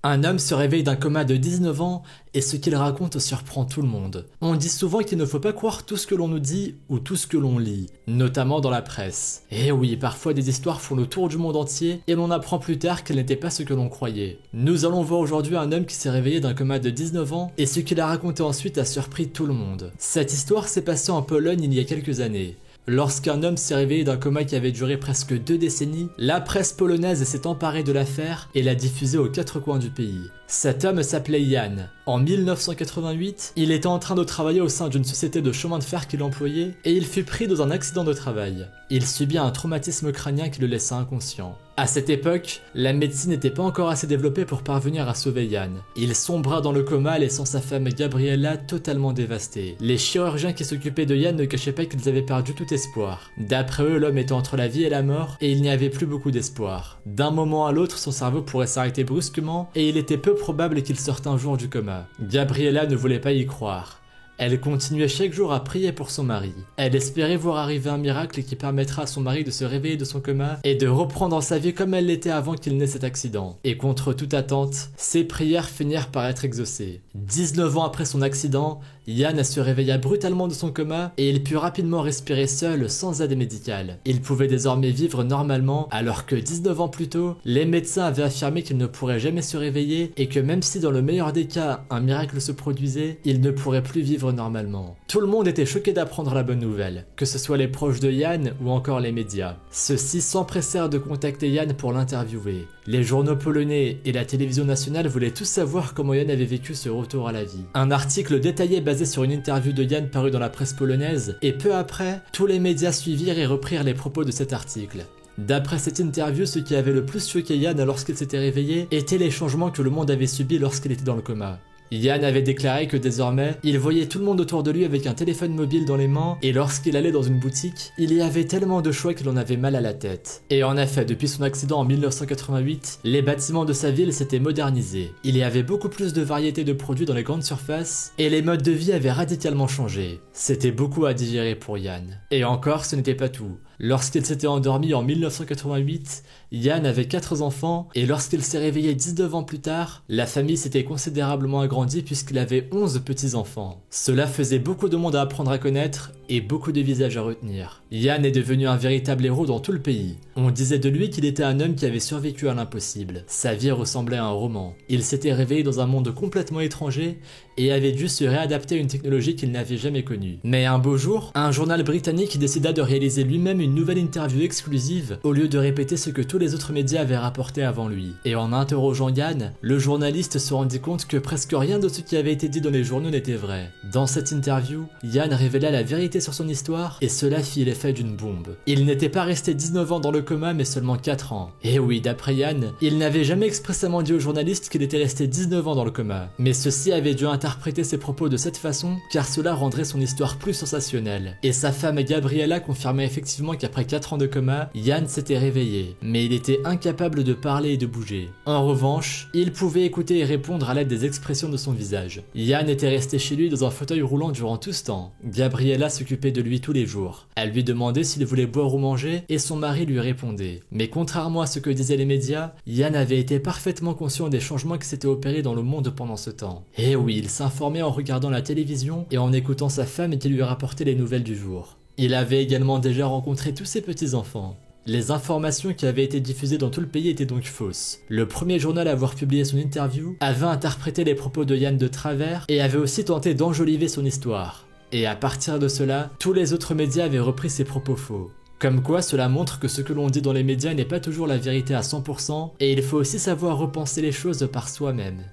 Un homme se réveille d'un coma de 19 ans et ce qu'il raconte surprend tout le monde. On dit souvent qu'il ne faut pas croire tout ce que l'on nous dit ou tout ce que l'on lit, notamment dans la presse. Et oui, parfois des histoires font le tour du monde entier et l'on apprend plus tard qu'elles n'étaient pas ce que l'on croyait. Nous allons voir aujourd'hui un homme qui s'est réveillé d'un coma de 19 ans et ce qu'il a raconté ensuite a surpris tout le monde. Cette histoire s'est passée en Pologne il y a quelques années. Lorsqu'un homme s'est réveillé d'un coma qui avait duré presque 2 décennies, la presse polonaise s'est emparée de l'affaire et l'a diffusée aux 4 coins du pays. Cet homme s'appelait Jan. En 1988, il était en train de travailler au sein d'une société de chemin de fer qu'il employait et il fut pris dans un accident de travail. Il subit un traumatisme crânien qui le laissa inconscient. À cette époque, la médecine n'était pas encore assez développée pour parvenir à sauver Jan. Il sombra dans le coma, laissant sa femme Gabriela totalement dévastée. Les chirurgiens qui s'occupaient de Jan ne cachaient pas qu'ils avaient perdu tout espoir. D'après eux, l'homme était entre la vie et la mort et il n'y avait plus beaucoup d'espoir. D'un moment à l'autre, son cerveau pourrait s'arrêter brusquement et il était peu probable qu'il sorte un jour du coma. Gabriela ne voulait pas y croire. Elle continuait chaque jour à prier pour son mari. Elle espérait voir arriver un miracle qui permettra à son mari de se réveiller de son coma et de reprendre sa vie comme elle l'était avant qu'il n'ait cet accident. Et contre toute attente, ses prières finirent par être exaucées. 19 ans après son accident, Jan se réveilla brutalement de son coma et il put rapidement respirer seul sans aide médicale. Il pouvait désormais vivre normalement alors que 19 ans plus tôt, les médecins avaient affirmé qu'il ne pourrait jamais se réveiller et que même si dans le meilleur des cas un miracle se produisait, il ne pourrait plus vivre normalement. Tout le monde était choqué d'apprendre la bonne nouvelle, que ce soit les proches de Jan ou encore les médias. Ceux-ci s'empressèrent de contacter Jan pour l'interviewer. Les journaux polonais et la télévision nationale voulaient tous savoir comment Jan avait vécu ce retour à la vie. Un article détaillé basé sur une interview de Jan parue dans la presse polonaise, et peu après, tous les médias suivirent et reprirent les propos de cet article. D'après cette interview, ce qui avait le plus choqué Jan lorsqu'il s'était réveillé étaient les changements que le monde avait subis lorsqu'il était dans le coma. Jan avait déclaré que désormais, il voyait tout le monde autour de lui avec un téléphone mobile dans les mains et lorsqu'il allait dans une boutique, il y avait tellement de choix qu'il en avait mal à la tête. Et en effet, depuis son accident en 1988, les bâtiments de sa ville s'étaient modernisés. Il y avait beaucoup plus de variétés de produits dans les grandes surfaces et les modes de vie avaient radicalement changé. C'était beaucoup à digérer pour Jan. Et encore, ce n'était pas tout. Lorsqu'il s'était endormi en 1988, Jan avait 4 enfants et lorsqu'il s'est réveillé 19 ans plus tard, la famille s'était considérablement agrandie puisqu'il avait 11 petits-enfants. Cela faisait beaucoup de monde à apprendre à connaître et beaucoup de visages à retenir. Jan est devenu un véritable héros dans tout le pays. On disait de lui qu'il était un homme qui avait survécu à l'impossible. Sa vie ressemblait à un roman. Il s'était réveillé dans un monde complètement étranger et avait dû se réadapter à une technologie qu'il n'avait jamais connue. Mais un beau jour, un journal britannique décida de réaliser lui-même une nouvelle interview exclusive au lieu de répéter ce que tous les autres médias avaient rapporté avant lui. Et en interrogeant Jan, le journaliste se rendit compte que presque rien de ce qui avait été dit dans les journaux n'était vrai. Dans cette interview, Jan révéla la vérité sur son histoire et cela fit l'effet d'une bombe. Il n'était pas resté 19 ans dans le coma mais seulement 4 ans. Et oui, d'après Jan, il n'avait jamais expressément dit aux journalistes qu'il était resté 19 ans dans le coma. Mais ceux-ci avaient dû interpréter ses propos de cette façon car cela rendrait son histoire plus sensationnelle. Et sa femme Gabriela confirmait effectivement qu'après 4 ans de coma, Jan s'était réveillé, mais il était incapable de parler et de bouger. En revanche, il pouvait écouter et répondre à l'aide des expressions de son visage. Jan était resté chez lui dans un fauteuil roulant durant tout ce temps. Gabriela s'occupait de lui tous les jours. Elle lui demandait s'il voulait boire ou manger et son mari lui répondait. Mais contrairement à ce que disaient les médias, Jan avait été parfaitement conscient des changements qui s'étaient opérés dans le monde pendant ce temps. Et oui, il s'informait en regardant la télévision et en écoutant sa femme qui lui rapportait les nouvelles du jour. Il avait également déjà rencontré tous ses petits-enfants. Les informations qui avaient été diffusées dans tout le pays étaient donc fausses. Le premier journal à avoir publié son interview avait interprété les propos de Jan de travers et avait aussi tenté d'enjoliver son histoire. Et à partir de cela, tous les autres médias avaient repris ses propos faux. Comme quoi, cela montre que ce que l'on dit dans les médias n'est pas toujours la vérité à 100% et il faut aussi savoir repenser les choses par soi-même.